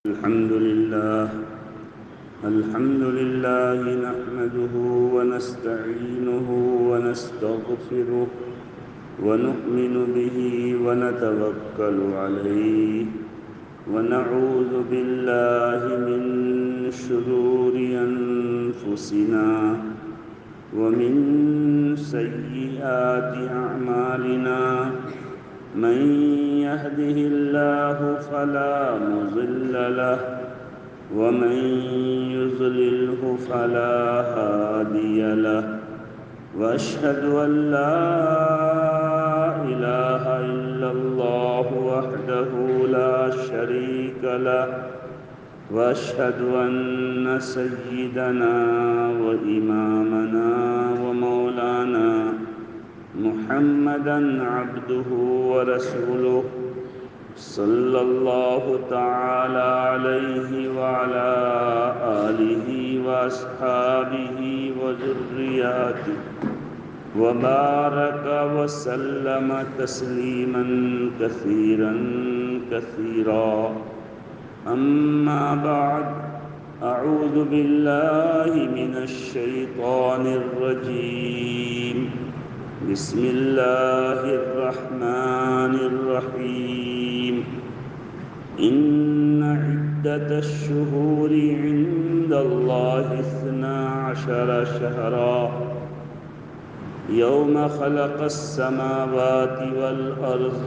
الحمد لله نحمده ونستعينه ونستغفره ونؤمن به ونتوكل عليه ونعوذ بالله من شرور أنفسنا ومن سيئات أعمالنا من يهده الله فلا مضل له ومن يضلله فلا هادي له وأشهد أن لا إله إلا الله وحده لا شريك له وأشهد أن سيدنا وإمامنا ومولانا محمدًا عبده ورسوله صلى الله تعالى عليه وعلى آله وأصحابه وذرياته وبارك وسلم تسليمًا كثيرًا كثيرًا أما بعد أعوذ بالله من الشيطان الرجيم بسم الله الرحمن الرحيم إن عدة الشهور عند الله 12 شهرا يوم خلق السماوات والأرض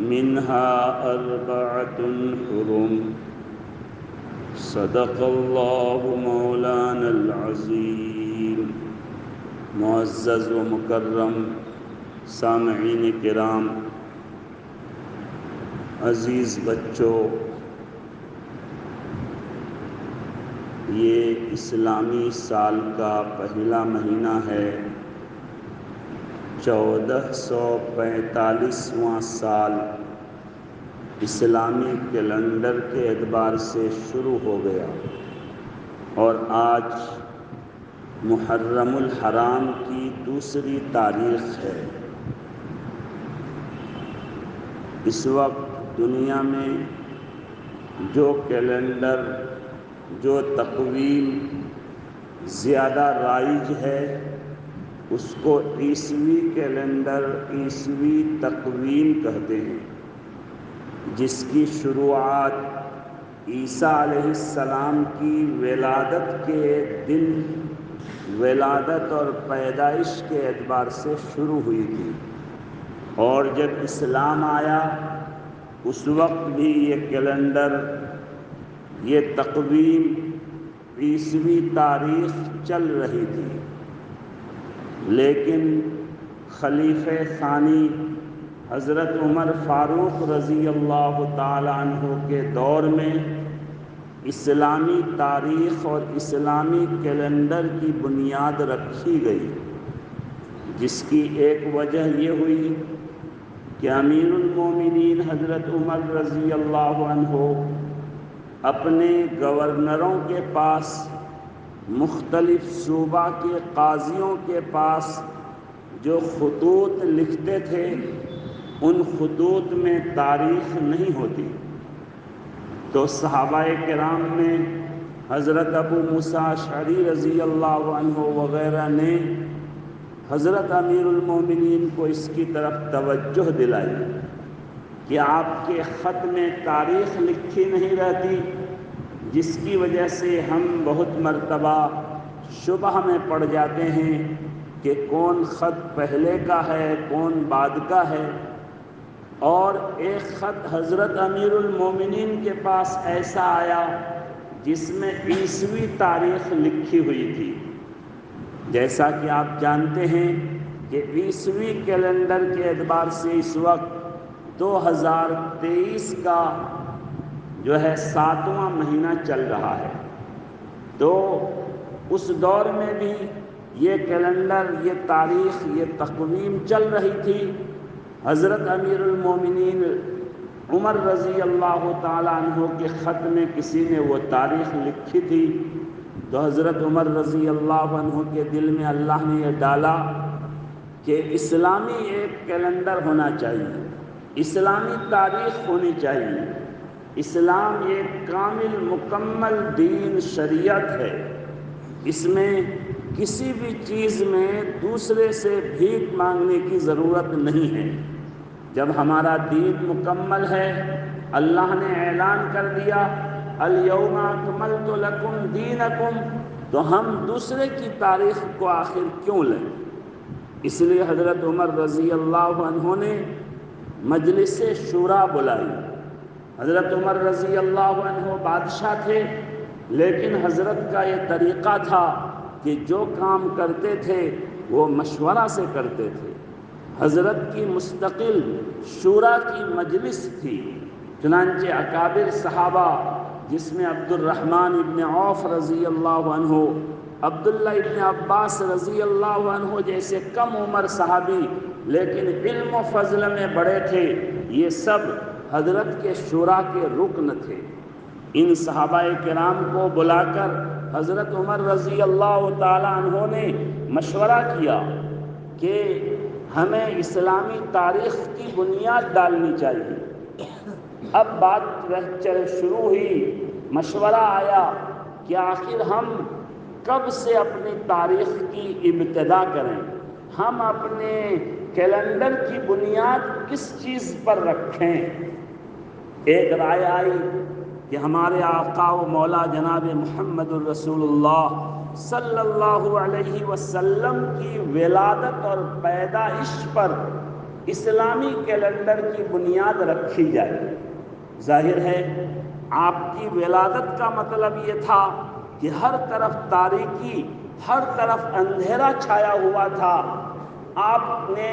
منها 4 حرم صدق الله مولانا العظيم۔ معزز و مکرم سامعین کرام، عزیز بچوں، یہ اسلامی سال کا پہلا مہینہ ہے، 1445واں سال اسلامی کیلنڈر کے اعتبار سے شروع ہو گیا، اور آج محرم الحرام کی دوسری تاریخ ہے۔ اس وقت دنیا میں جو کیلنڈر، جو تقویم زیادہ رائج ہے اس کو عیسوی کیلنڈر، عیسوی تقویم کہتے ہیں، جس کی شروعات عیسیٰ علیہ السلام کی ولادت کے دن، ولادت اور پیدائش کے اعتبار سے شروع ہوئی تھی، اور جب اسلام آیا اس وقت بھی یہ کیلنڈر، یہ تقویم عیسوی تاریخ چل رہی تھی، لیکن خلیفہ ثانی حضرت عمر فاروق رضی اللہ تعالی عنہ کے دور میں اسلامی تاریخ اور اسلامی کیلنڈر کی بنیاد رکھی گئی، جس کی ایک وجہ یہ ہوئی کہ امیر المومنین حضرت عمر رضی اللہ عنہ اپنے گورنروں کے پاس، مختلف صوبہ کے قاضیوں کے پاس جو خطوط لکھتے تھے ان خطوط میں تاریخ نہیں ہوتی، تو صحابہ کرام نے حضرت ابو موسیٰ اشعری رضی اللہ عنہ وغیرہ نے حضرت امیر المومنین کو اس کی طرف توجہ دلائی کہ آپ کے خط میں تاریخ لکھی نہیں رہتی، جس کی وجہ سے ہم بہت مرتبہ شبہ میں پڑ جاتے ہیں کہ کون خط پہلے کا ہے، کون بعد کا ہے۔ اور ایک خط حضرت امیر المومنین کے پاس ایسا آیا جس میں عیسوی تاریخ لکھی ہوئی تھی۔ جیسا کہ آپ جانتے ہیں کہ عیسوی کیلنڈر کے اعتبار سے اس وقت 2023 کا جو ہے 7واں مہینہ چل رہا ہے، تو اس دور میں بھی یہ کیلنڈر، یہ تاریخ، یہ تقویم چل رہی تھی۔ حضرت امیر المومنین عمر رضی اللہ تعالیٰ عنہ کے خط میں کسی نے وہ تاریخ لکھی تھی، تو حضرت عمر رضی اللہ عنہ کے دل میں اللہ نے یہ ڈالا کہ اسلامی ایک کیلنڈر ہونا چاہیے، اسلامی تاریخ ہونی چاہیے، اسلام ایک کامل مکمل دین شریعت ہے، اس میں کسی بھی چیز میں دوسرے سے بھیک مانگنے کی ضرورت نہیں ہے۔ جب ہمارا دین مکمل ہے، اللہ نے اعلان کر دیا الیوم اکملت لکم دینکم، تو ہم دوسرے کی تاریخ کو آخر کیوں لیں؟ اس لیے حضرت عمر رضی اللہ عنہ نے مجلس شورا بلائی۔ حضرت عمر رضی اللہ عنہ بادشاہ تھے، لیکن حضرت کا یہ طریقہ تھا کہ جو کام کرتے تھے وہ مشورہ سے کرتے تھے۔ حضرت کی مستقل شورا کی مجلس تھی، چنانچہ اکابر صحابہ جس میں عبد الرحمن ابن عوف رضی اللہ عنہ، عبداللہ ابن عباس رضی اللہ عنہ جیسے کم عمر صحابی لیکن علم و فضل میں بڑے تھے، یہ سب حضرت کے شورا کے رکن تھے۔ ان صحابہ کرام کو بلا کر حضرت عمر رضی اللہ تعالی عنہ نے مشورہ کیا کہ ہمیں اسلامی تاریخ کی بنیاد ڈالنی چاہیے۔ اب بات شروع ہوئی، مشورہ آیا کہ آخر ہم کب سے اپنی تاریخ کی ابتدا کریں، ہم اپنے کیلنڈر کی بنیاد کس چیز پر رکھیں۔ ایک رائے آئی کہ ہمارے آقا و مولا جناب محمد الرسول اللہ صلی اللہ علیہ وسلم کی ولادت اور پیدائش پر اسلامی کیلنڈر کی بنیاد رکھی جائے۔ ظاہر ہے آپ کی ولادت کا مطلب یہ تھا کہ ہر طرف تاریکی، ہر طرف اندھیرا چھایا ہوا تھا۔ آپ نے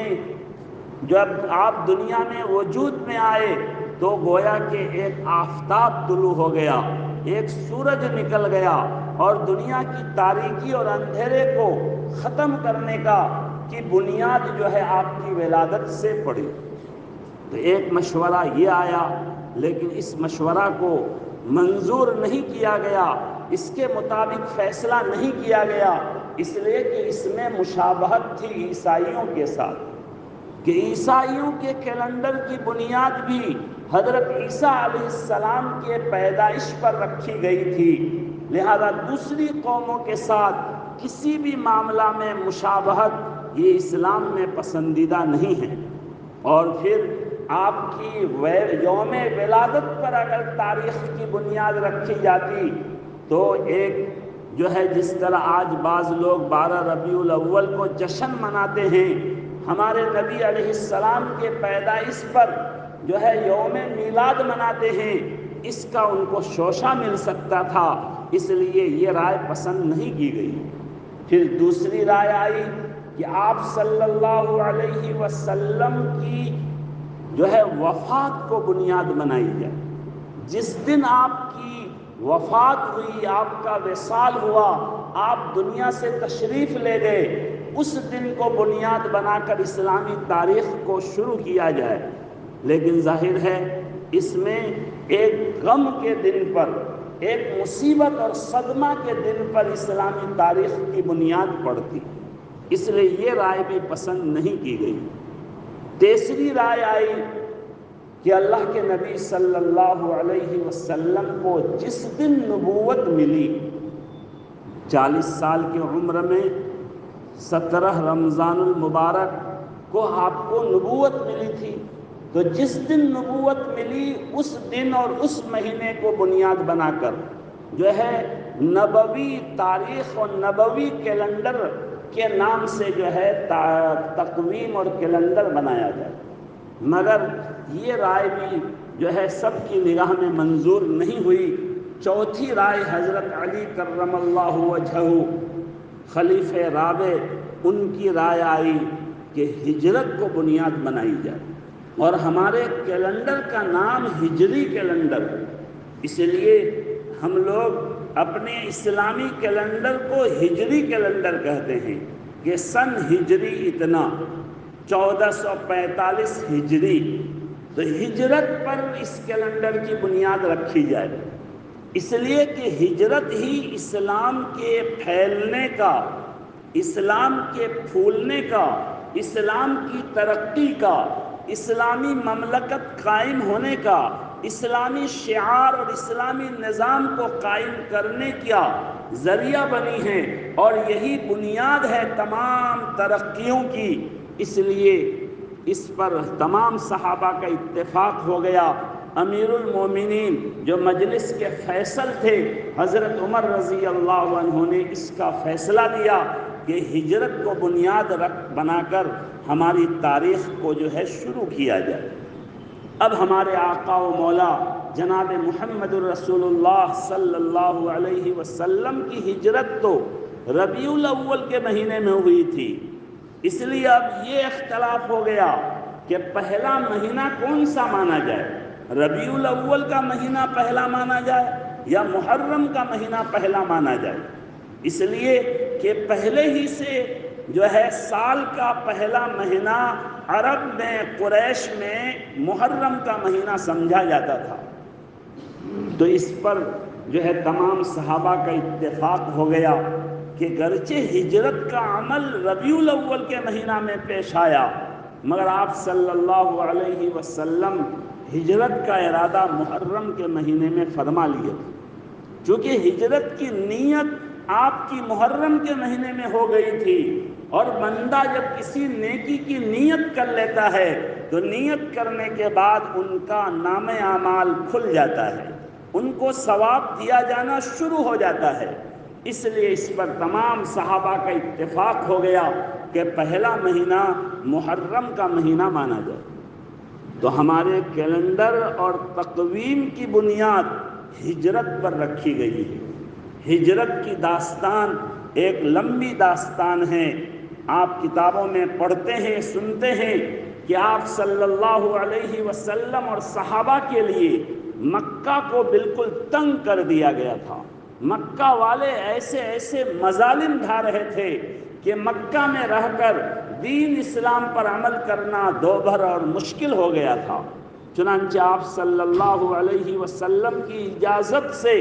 جب آپ دنیا میں وجود میں آئے تو گویا کہ ایک آفتاب طلوع ہو گیا، ایک سورج نکل گیا اور دنیا کی تاریکی اور اندھیرے کو ختم کرنے کی بنیاد جو ہے آپ کی ولادت سے پڑی۔ تو ایک مشورہ یہ آیا، لیکن اس مشورہ کو منظور نہیں کیا گیا، اس کے مطابق فیصلہ نہیں کیا گیا، اس لیے کہ اس میں مشابہت تھی عیسائیوں کے ساتھ، کہ عیسائیوں کے کیلنڈر کی بنیاد بھی حضرت عیسیٰ علیہ السلام کے پیدائش پر رکھی گئی تھی، لہذا دوسری قوموں کے ساتھ کسی بھی معاملہ میں مشابہت یہ اسلام میں پسندیدہ نہیں ہے۔ اور پھر آپ کی یوم ولادت پر اگر تاریخ کی بنیاد رکھی جاتی تو ایک جو ہے جس طرح آج بعض لوگ 12 ربیع الاول کو جشن مناتے ہیں، ہمارے نبی علیہ السلام کے پیدائش پر جو ہے یوم میلاد مناتے ہیں، اس کا ان کو شوشہ مل سکتا تھا، اس لیے یہ رائے پسند نہیں کی گئی۔ پھر دوسری رائے آئی کہ آپ صلی اللہ علیہ وسلم کی جو ہے وفات کو بنیاد بنائی جائے۔ جس دن آپ کی وفات ہوئی، آپ کا وصال ہوا، آپ دنیا سے تشریف لے گئے، اس دن کو بنیاد بنا کر اسلامی تاریخ کو شروع کیا جائے۔ لیکن ظاہر ہے اس میں ایک غم کے دن پر، ایک مصیبت اور صدمہ کے دن پر اسلامی تاریخ کی بنیاد پڑتی، اس لیے یہ رائے بھی پسند نہیں کی گئی۔ تیسری رائے آئی کہ اللہ کے نبی صلی اللہ علیہ وسلم کو جس دن نبوت ملی، 40 سال کی عمر میں 17 رمضان المبارک کو آپ کو نبوت ملی تھی، تو جس دن نبوت ملی اس دن اور اس مہینے کو بنیاد بنا کر جو ہے نبوی تاریخ اور نبوی کیلنڈر کے نام سے جو ہے تقویم اور کیلنڈر بنایا جائے۔ مگر یہ رائے بھی جو ہے سب کی نگاہ میں منظور نہیں ہوئی۔ چوتھی رائے حضرت علی کرم اللہ وجہہ خلیفہ رابع، ان کی رائے آئی کہ ہجرت کو بنیاد بنائی جائے، اور ہمارے کیلنڈر کا نام ہجری کیلنڈر، اس لیے ہم لوگ اپنے اسلامی کیلنڈر کو ہجری کیلنڈر کہتے ہیں کہ سن ہجری اتنا 1445 ہجری، تو ہجرت پر اس کیلنڈر کی بنیاد رکھی جائے، اس لیے کہ ہجرت ہی اسلام کے پھیلنے کا، اسلام کے پھولنے کا، اسلام کی ترقی کا، اسلامی مملکت قائم ہونے کا اسلامی شعار اور اسلامی نظام کو قائم کرنے کا ذریعہ بنی ہیں، اور یہی بنیاد ہے تمام ترقیوں کی۔ اس لیے اس پر تمام صحابہ کا اتفاق ہو گیا۔ امیر المومنین جو مجلس کے فیصل تھے حضرت عمر رضی اللہ عنہ نے اس کا فیصلہ دیا کہ ہجرت کو بنیاد بنا کر ہماری تاریخ کو جو ہے شروع کیا جائے۔ اب ہمارے آقا و مولا جناب محمد الرسول اللہ صلی اللہ علیہ وسلم کی ہجرت تو ربیع الاول کے مہینے میں ہوئی تھی، اس لیے اب یہ اختلاف ہو گیا کہ پہلا مہینہ کون سا مانا جائے، ربیع الاول کا مہینہ پہلا مانا جائے یا محرم کا مہینہ پہلا مانا جائے۔ اس لیے کہ پہلے ہی سے جو ہے سال کا پہلا مہینہ عرب میں قریش میں محرم کا مہینہ سمجھا جاتا تھا، تو اس پر جو ہے تمام صحابہ کا اتفاق ہو گیا کہ گرچہ ہجرت کا عمل ربیع الاول کے مہینہ میں پیش آیا، مگر آپ صلی اللہ علیہ وسلم ہجرت کا ارادہ محرم کے مہینے میں فرما لیے، چونکہ ہجرت کی نیت آپ کی محرم کے مہینے میں ہو گئی تھی، اور بندہ جب کسی نیکی کی نیت کر لیتا ہے تو نیت کرنے کے بعد ان کا نام اعمال کھل جاتا ہے، ان کو ثواب دیا جانا شروع ہو جاتا ہے۔ اس لیے اس پر تمام صحابہ کا اتفاق ہو گیا کہ پہلا مہینہ محرم کا مہینہ مانا جائے۔ تو ہمارے کیلنڈر اور تقویم کی بنیاد ہجرت پر رکھی گئی ہے۔ ہجرت کی داستان ایک لمبی داستان ہے۔ آپ کتابوں میں پڑھتے ہیں، سنتے ہیں کہ آپ صلی اللہ علیہ وسلم اور صحابہ کے لیے مکہ کو بالکل تنگ کر دیا گیا تھا۔ مکہ والے ایسے ایسے مظالم ڈھا رہے تھے کہ مکہ میں رہ کر دین اسلام پر عمل کرنا دوبھر اور مشکل ہو گیا تھا۔ چنانچہ آپ صلی اللہ علیہ وسلم کی اجازت سے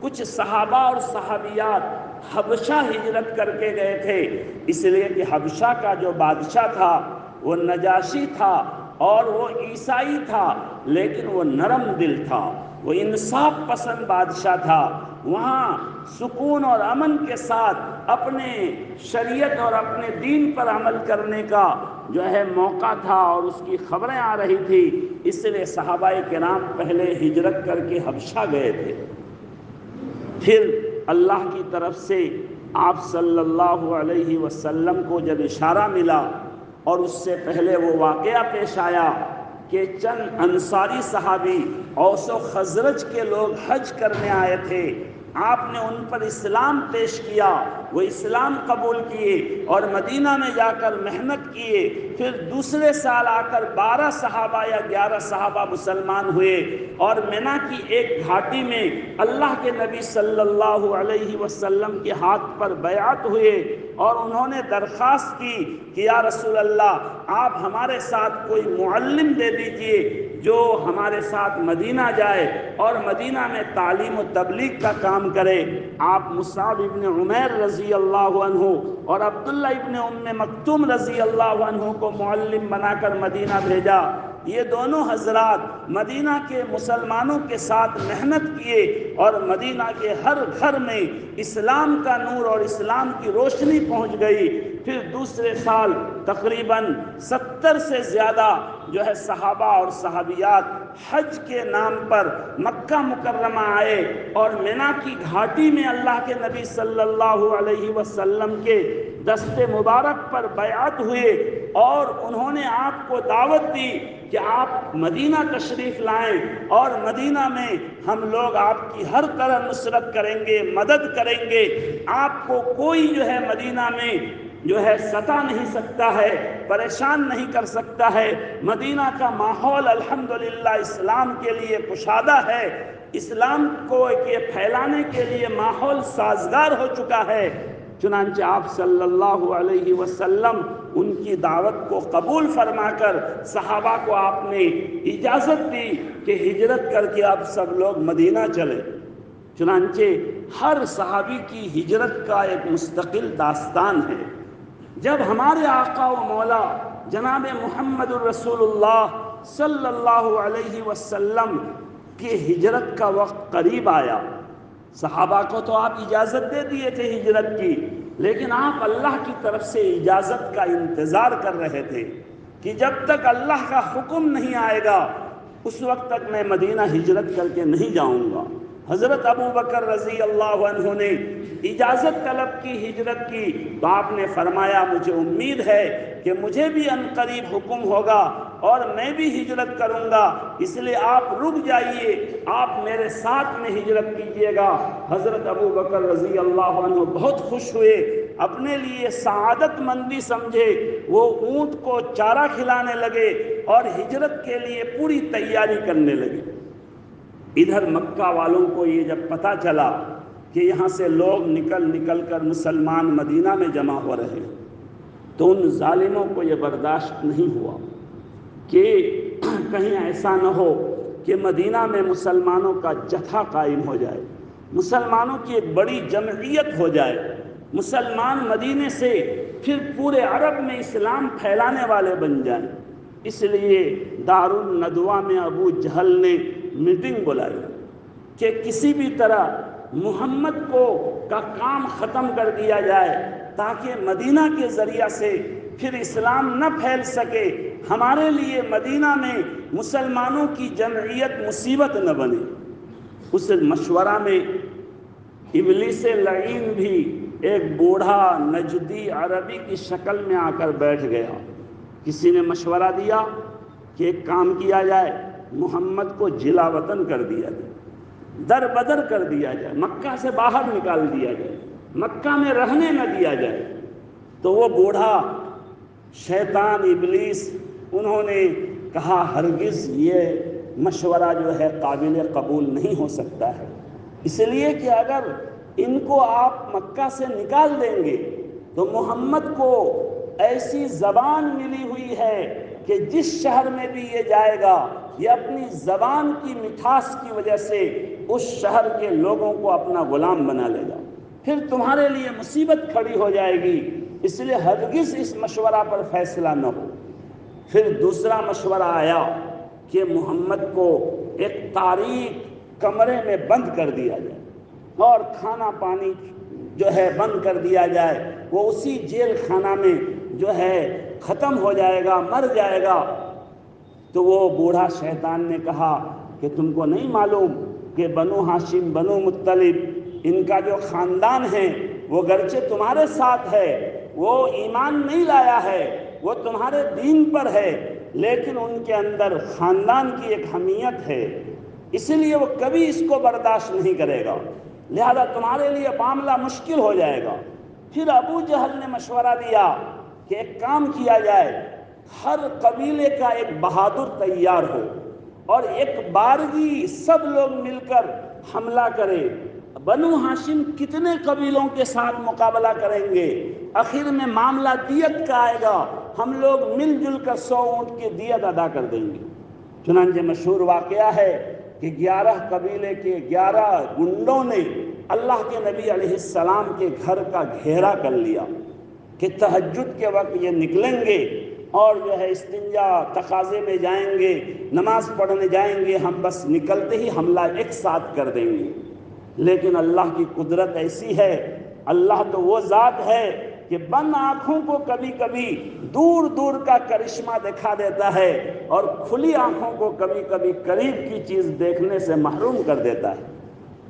کچھ صحابہ اور صحابیات حبشہ ہجرت کر کے گئے تھے، اس لیے کہ حبشہ کا جو بادشاہ تھا وہ نجاشی تھا، اور وہ عیسائی تھا لیکن وہ نرم دل تھا، وہ انصاف پسند بادشاہ تھا۔ وہاں سکون اور امن کے ساتھ اپنے شریعت اور اپنے دین پر عمل کرنے کا جو ہے موقع تھا، اور اس کی خبریں آ رہی تھی، اس لیے صحابہ کرام پہلے ہجرت کر کے حبشہ گئے تھے۔ پھر اللہ کی طرف سے آپ صلی اللہ علیہ وسلم کو جب اشارہ ملا، اور اس سے پہلے وہ واقعہ پیش آیا کہ چند انصاری صحابی اوس و خزرج کے لوگ حج کرنے آئے تھے، آپ نے ان پر اسلام پیش کیا، وہ اسلام قبول کیے اور مدینہ میں جا کر محنت کیے۔ پھر دوسرے سال آ کر 12 صحابہ یا 11 صحابہ مسلمان ہوئے، اور مینا کی ایک گھاٹی میں اللہ کے نبی صلی اللہ علیہ وسلم کے ہاتھ پر بیعت ہوئے، اور انہوں نے درخواست کی کہ یا رسول اللہ، آپ ہمارے ساتھ کوئی معلم دے دیجئے جو ہمارے ساتھ مدینہ جائے اور مدینہ میں تعلیم و تبلیغ کا کام کرے۔ آپ مصعب ابن عمیر رضی اللہ عنہ اور عبداللہ ابن ام مکتوم رضی اللہ عنہ کو معلم بنا کر مدینہ بھیجا۔ یہ دونوں حضرات مدینہ کے مسلمانوں کے ساتھ محنت کیے، اور مدینہ کے ہر گھر میں اسلام کا نور اور اسلام کی روشنی پہنچ گئی۔ پھر دوسرے سال تقریباً 70 سے زیادہ جو ہے صحابہ اور صحابیات حج کے نام پر مکہ مکرمہ آئے، اور مینا کی گھاٹی میں اللہ کے نبی صلی اللہ علیہ وسلم کے دست مبارک پر بیعت ہوئے، اور انہوں نے آپ کو دعوت دی کہ آپ مدینہ تشریف لائیں، اور مدینہ میں ہم لوگ آپ کی ہر طرح نصرت کریں گے، مدد کریں گے، آپ کو کوئی جو ہے مدینہ میں جو ہے ستا نہیں سکتا ہے، پریشان نہیں کر سکتا ہے۔ مدینہ کا ماحول الحمدللہ اسلام کے لیے کشادہ ہے، اسلام کو پھیلانے کے لیے ماحول سازگار ہو چکا ہے۔ چنانچہ آپ صلی اللہ علیہ وسلم ان کی دعوت کو قبول فرما کر صحابہ کو آپ نے اجازت دی کہ ہجرت کر کے آپ سب لوگ مدینہ چلے۔ چنانچہ ہر صحابی کی ہجرت کا ایک مستقل داستان ہے۔ جب ہمارے آقا و مولا جناب محمد الرسول اللہ صلی اللہ علیہ وسلم کی ہجرت کا وقت قریب آیا، صحابہ کو تو آپ اجازت دے دیے تھے ہجرت کی، لیکن آپ اللہ کی طرف سے اجازت کا انتظار کر رہے تھے کہ جب تک اللہ کا حکم نہیں آئے گا اس وقت تک میں مدینہ ہجرت کر کے نہیں جاؤں گا۔ حضرت ابو بکر رضی اللہ عنہ نے اجازت طلب کی ہجرت کی، تو آپ نے فرمایا مجھے امید ہے کہ مجھے بھی عنقریب حکم ہوگا اور میں بھی ہجرت کروں گا، اس لیے آپ رک جائیے، آپ میرے ساتھ میں ہجرت کیجیے گا۔ حضرت ابو بکر رضی اللہ عنہ بہت خوش ہوئے، اپنے لیے سعادت مندی سمجھے، وہ اونٹ کو چارہ کھلانے لگے اور ہجرت کے لیے پوری تیاری کرنے لگے۔ ادھر مکہ والوں کو یہ جب پتہ چلا کہ یہاں سے لوگ نکل کر مسلمان مدینہ میں جمع ہو رہے ہیں، تو ان ظالموں کو یہ برداشت نہیں ہوا کہ کہیں ایسا نہ ہو کہ مدینہ میں مسلمانوں کا جتھا قائم ہو جائے، مسلمانوں کی ایک بڑی جمعیت ہو جائے، مسلمان مدینے سے پھر پورے عرب میں اسلام پھیلانے والے بن جائیں۔ اس لیے دارالندوہ میں ابو جہل نے میٹنگ بلائی کہ کسی بھی طرح محمد کا کام ختم کر دیا جائے تاکہ مدینہ کے ذریعہ سے پھر اسلام نہ پھیل سکے، ہمارے لیے مدینہ میں مسلمانوں کی جمعیت مصیبت نہ بنے۔ اس مشورہ میں ابلیس لعین بھی ایک بوڑھا نجدی عربی کی شکل میں آ کر بیٹھ گیا۔ کسی نے مشورہ دیا کہ ایک کام کیا جائے، محمد کو جلا وطن کر دیا جائے، در بدر کر دیا جائے، مکہ سے باہر نکال دیا جائے، مکہ میں رہنے نہ دیا جائے۔ تو وہ بوڑھا شیطان ابلیس انہوں نے کہا ہرگز یہ مشورہ جو ہے قابل قبول نہیں ہو سکتا ہے، اس لیے کہ اگر ان کو آپ مکہ سے نکال دیں گے تو محمد کو ایسی زبان ملی ہوئی ہے کہ جس شہر میں بھی یہ جائے گا یہ اپنی زبان کی مٹھاس کی وجہ سے اس شہر کے لوگوں کو اپنا غلام بنا لے گا، پھر تمہارے لیے مصیبت کھڑی ہو جائے گی، اس لیے ہرگز اس مشورہ پر فیصلہ نہ ہو۔ پھر دوسرا مشورہ آیا کہ محمد کو ایک تاریک کمرے میں بند کر دیا جائے اور کھانا پانی جو ہے بند کر دیا جائے، وہ اسی جیل خانہ میں جو ہے ختم ہو جائے گا، مر جائے گا۔ تو وہ بوڑھا شیطان نے کہا کہ تم کو نہیں معلوم کہ بنو ہاشم بنو مطلب ان کا جو خاندان ہے وہ گرچہ تمہارے ساتھ ہے، وہ ایمان نہیں لایا ہے، وہ تمہارے دین پر ہے، لیکن ان کے اندر خاندان کی ایک حمیت ہے، اس لیے وہ کبھی اس کو برداشت نہیں کرے گا، لہذا تمہارے لیے معاملہ مشکل ہو جائے گا۔ پھر ابو جہل نے مشورہ دیا کہ ایک کام کیا جائے، ہر قبیلے کا ایک بہادر تیار ہو اور ایک بارگی سب لوگ مل کر حملہ کرے۔ بنو ہاشم کتنے قبیلوں کے ساتھ مقابلہ کریں گے؟ آخر میں معاملہ دیت کا آئے گا، ہم لوگ مل جل کر 100 اونٹ کی دیت ادا کر دیں گے۔ چنانچہ مشہور واقعہ ہے کہ 11 قبیلے کے 11 گنڈوں نے اللہ کے نبی علیہ السلام کے گھر کا گھیرا کر لیا کہ تہجد کے وقت یہ نکلیں گے اور جو ہے استنجا تقاضے میں جائیں گے، نماز پڑھنے جائیں گے، ہم بس نکلتے ہی حملہ ایک ساتھ کر دیں گے۔ لیکن اللہ کی قدرت ایسی ہے، اللہ تو وہ ذات ہے کہ بند آنکھوں کو کبھی کبھی دور دور کا کرشمہ دکھا دیتا ہے اور کھلی آنکھوں کو کبھی کبھی قریب کی چیز دیکھنے سے محروم کر دیتا ہے۔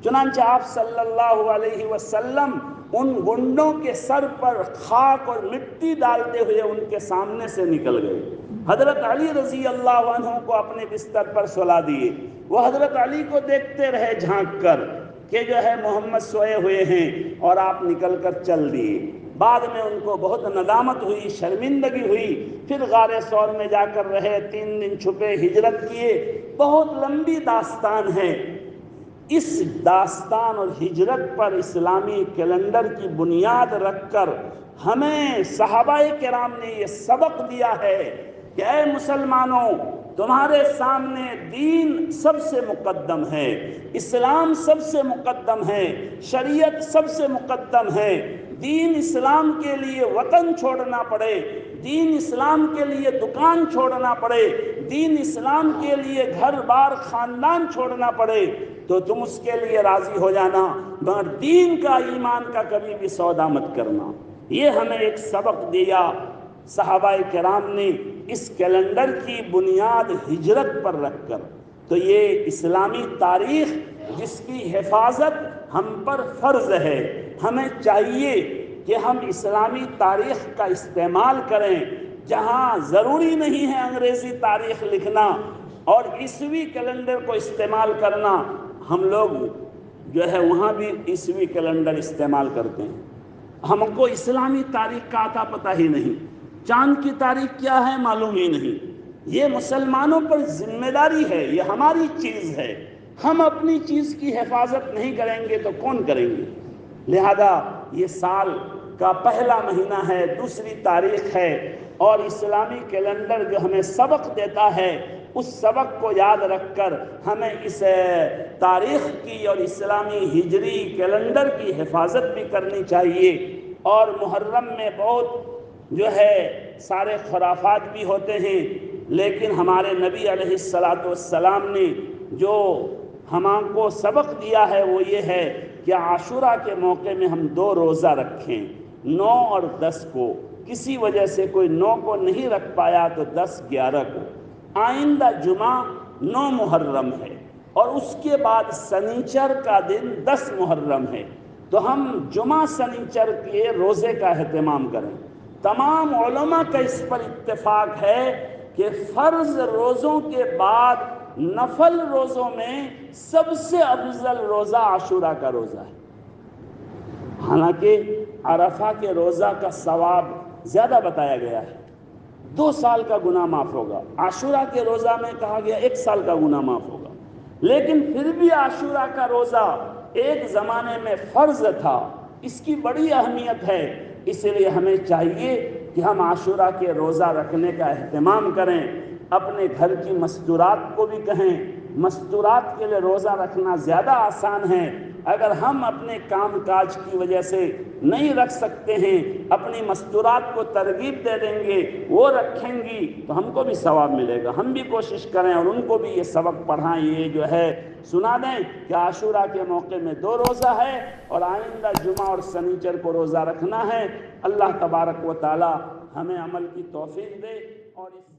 چنانچہ آپ صلی اللہ علیہ وسلم ان گنڈوں کے سر پر خاک اور مٹی ڈالتے ہوئے ان کے سامنے سے نکل گئے۔ حضرت علی رضی اللہ عنہ کو اپنے بستر پر سلا دیے، وہ حضرت علی کو دیکھتے رہے جھانک کر کہ جو ہے محمد سوئے ہوئے ہیں، اور آپ نکل کر چل دیے۔ بعد میں ان کو بہت ندامت ہوئی، شرمندگی ہوئی، پھر غار ثور میں جا کر رہے، 3 دن چھپے، ہجرت کیے، بہت لمبی داستان ہے۔ اس داستان اور ہجرت پر اسلامی کیلنڈر کی بنیاد رکھ کر ہمیں صحابہ کرام نے یہ سبق دیا ہے کہ اے مسلمانوں، تمہارے سامنے دین سب سے مقدم ہے، اسلام سب سے مقدم ہے، شریعت سب سے مقدم ہے۔ دین اسلام کے لیے وطن چھوڑنا پڑے، دین اسلام کے لیے دکان چھوڑنا پڑے، دین اسلام کے لیے گھر بار خاندان چھوڑنا پڑے تو تم اس کے لیے راضی ہو جانا، مگر دین کا، ایمان کا کبھی بھی سودا مت کرنا۔ یہ ہمیں ایک سبق دیا صحابہ کرام نے اس کیلنڈر کی بنیاد ہجرت پر رکھ کر۔ تو یہ اسلامی تاریخ جس کی حفاظت ہم پر فرض ہے، ہمیں چاہیے کہ ہم اسلامی تاریخ کا استعمال کریں۔ جہاں ضروری نہیں ہے انگریزی تاریخ لکھنا اور عیسوی کیلنڈر کو استعمال کرنا، ہم لوگ جو ہے وہاں بھی عیسوی کیلنڈر استعمال کرتے ہیں۔ ہم کو اسلامی تاریخ کا آتا پتہ ہی نہیں، چاند کی تاریخ کیا ہے معلوم ہی نہیں۔ یہ مسلمانوں پر ذمہ داری ہے، یہ ہماری چیز ہے۔ ہم اپنی چیز کی حفاظت نہیں کریں گے تو کون کریں گے؟ لہذا یہ سال کا پہلا مہینہ ہے، دوسری تاریخ ہے، اور اسلامی کیلنڈر جو ہمیں سبق دیتا ہے اس سبق کو یاد رکھ کر ہمیں اس تاریخ کی اور اسلامی ہجری کیلنڈر کی حفاظت بھی کرنی چاہیے۔ اور محرم میں بہت جو ہے سارے خرافات بھی ہوتے ہیں، لیکن ہمارے نبی علیہ السلام نے جو ہم کو سبق دیا ہے وہ یہ ہے کہ عاشورہ کے موقع میں ہم 2 روزہ رکھیں، 9 اور 10 کو۔ کسی وجہ سے کوئی 9 کو نہیں رکھ پایا تو 10 11 کو۔ آئندہ جمعہ 9 محرم ہے اور اس کے بعد سنیچر کا دن 10 محرم ہے، تو ہم جمعہ سنیچر کے روزے کا اہتمام کریں۔ تمام علماء کا اس پر اتفاق ہے کہ فرض روزوں کے بعد نفل روزوں میں سب سے افضل روزہ عاشورہ کا روزہ ہے۔ حالانکہ عرفہ کے روزہ کا ثواب زیادہ بتایا گیا ہے، 2 سال کا گناہ معاف ہوگا۔ عاشورہ کے روزہ میں کہا گیا 1 سال کا گناہ معاف ہوگا، لیکن پھر بھی عاشورہ کا روزہ ایک زمانے میں فرض تھا، اس کی بڑی اہمیت ہے۔ اس لیے ہمیں چاہیے کہ ہم عاشورہ کے روزہ رکھنے کا اہتمام کریں۔ اپنے گھر کی مستورات کو بھی کہیں، مستورات کے لیے روزہ رکھنا زیادہ آسان ہے۔ اگر ہم اپنے کام کاج کی وجہ سے نہیں رکھ سکتے ہیں، اپنی مستورات کو ترغیب دے دیں گے، وہ رکھیں گی تو ہم کو بھی ثواب ملے گا۔ ہم بھی کوشش کریں اور ان کو بھی یہ سبق پڑھائیں، یہ جو ہے سنا دیں کہ عاشورہ کے موقع میں 2 روزہ ہے اور آئندہ جمعہ اور سنیچر کو روزہ رکھنا ہے۔ اللہ تبارک و تعالی ہمیں عمل کی توفیق دے اور اس